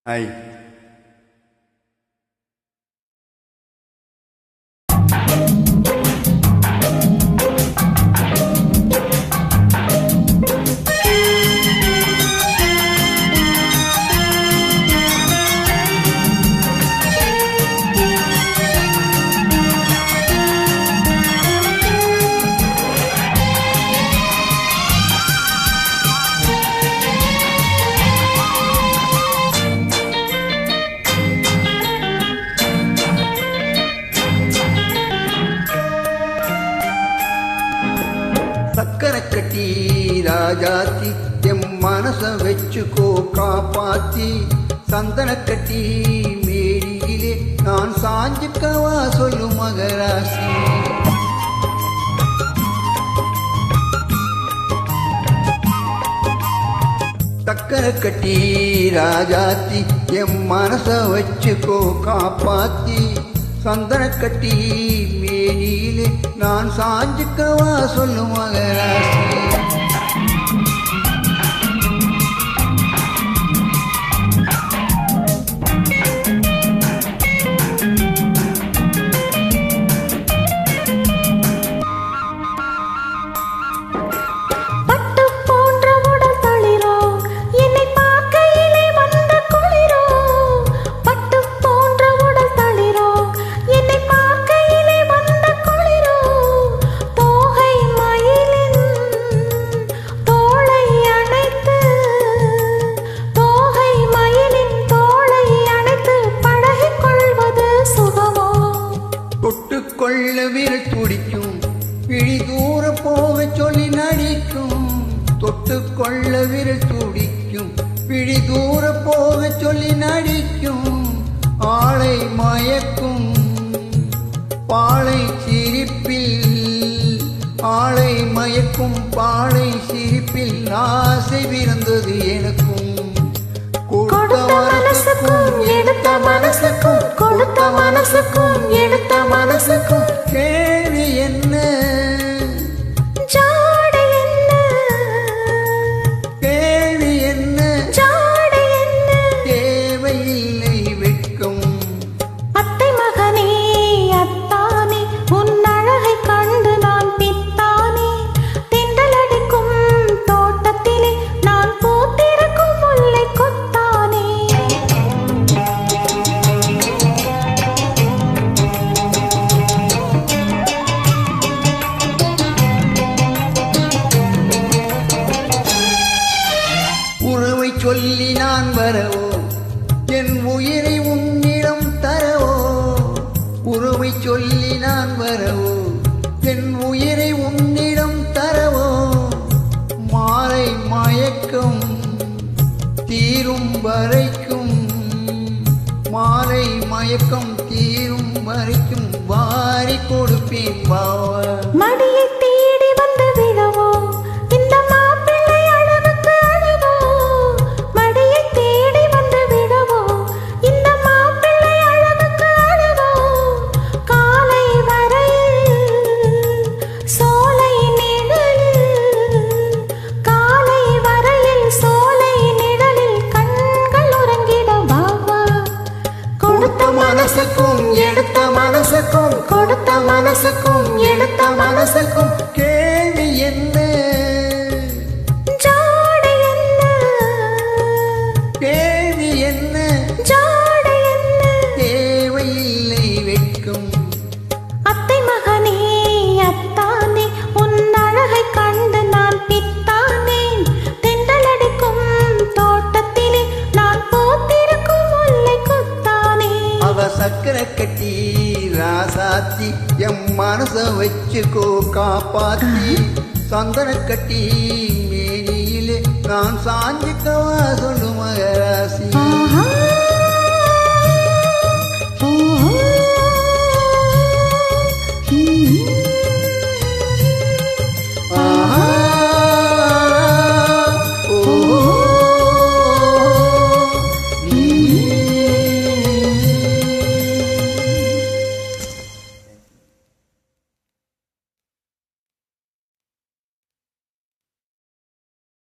Hay. சக்கரை கட்டி Rajathi M மனச வச்சுக்கோ காப்பாத்தி சந்தன கட்டி மேடியிலே நான் சாஞ்சுக்கவா சொல்லு மகராசி. சக்கரை கட்டி ராஜாத்தி எம் மனச வச்சுக்கோ காப்பாத்தி சந்தன கட்டி மேனியிலே நான் சாஞ்சுக்கவா சொல்லு மகராசி. கொள்ள விரல் துடிக்கும் பிடி தூர போக சொல்லி நடிக்கும். தொட்டு கொள்ள விரல் துடிக்கும் பிடி தூர போக சொல்லி நடிக்கும். ஆளை மயக்கும் பாளை சிரிப்பில் ஆளை மயக்கும் பாளை சிரிப்பில் ஆசை பிறந்தது எனக்கும். கொடுத்த மனசுக்கும் எடுத்த மனசுக்கும் கொடுத்த மனசுக்கும் எடுத்த மனசுக்கும் கேள்வி என்ன ஜாடை என்ன கேள்வி என்ன ஜாடை என்ன தேவையில்லை வெட்கம். அத்தை மகனே அத்தானே உன் அழகை கண்டு நான் பித்தானே. திண்டல் அடிக்கும் தோட்டத்திலே நான் பூத்திருக்கும் முல்லை கொத்தானே. உறவை சொல்லி நான் வரவோ என் உயிரை உன்னிடம் தரவோ. உறவை சொல்லி நான் வரவோ என் உயிரை உன்னிடம் தரவோ. மாலை மயக்கம் தீரும் வரைக்கும் மாலை மயக்கம் தீரும் வரைக்கும் வாரி கொடுப்பேன் பாவா. மடியை தேடி வந்து விழவோ இந்த மாப்பிள்ளை அளவுக்கு அழவோ. மடியை தேடி வந்து விழவோ இந்த மாப்பிள்ளை அளவுக்கு அழவோ. காலை வரையில் சோலை நிழலில் காலை வரையில் சோலை நிழலில் கண்கள் உறங்கிட வாவா. கொடுத்த மனசுக்கும் எடுத்த மனசுக்கும் கொடுத்த மனசுக்கும் எடுத்த மனசுக்கும் கேள்வி என்ன ஜாடை என்ன கேள்வி என்ன ஜாடை என்ன தேவையில்லை வெட்கம். அத்தை மகனே அத்தானே உன் அழகை கண்டு நான் பித்தானேன். தென்றல் அடிக்கும் தோட்டத்திலே நான் பூத்திருக்கும் முல்லை கொத்தானே. அவ சக்கரை கட்டி ராசாத்தி எம் மனச வச்சுக்கோ காப்பாத்தி சந்தன கட்டி மேனியிலே நான் சாஞ்சுக்கவா சொல்லு மகராசி. ஆஹா